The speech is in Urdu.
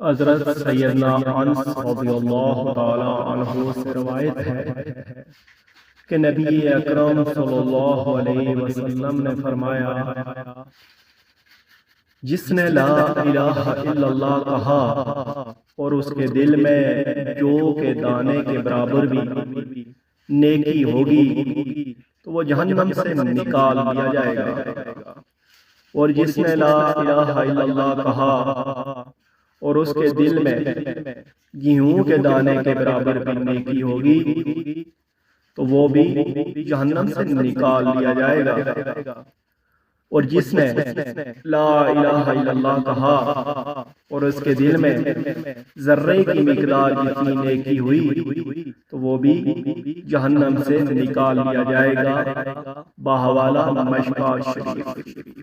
حضرت سیدنا انس رضی اللہ تعالی عنہ سے روایت ہے کہ نبی اکرم صلی اللہ علیہ وسلم نے فرمایا، جس نے لا الہ الا اللہ کہا اور اس کے دل میں جو کہ دانے کے برابر بھی نیکی ہوگی تو وہ جہنم سے نکال دیا جائے گا، اور جس نے لا الہ الا اللہ کہا اور اس کے دل میں گیہوں کے دانے کے برابر بھی نیکی ہوگی تو وہ بھی جہنم سے نکال دیا جائے گا، اور جس نے لا الہ الا اللہ کہا اور اس کے دل میں ذرے کی مقدار جتنی نیکی ہوئی تو وہ بھی جہنم سے نکال دیا جائے گا۔ باحوالہ مشکوٰ شریف۔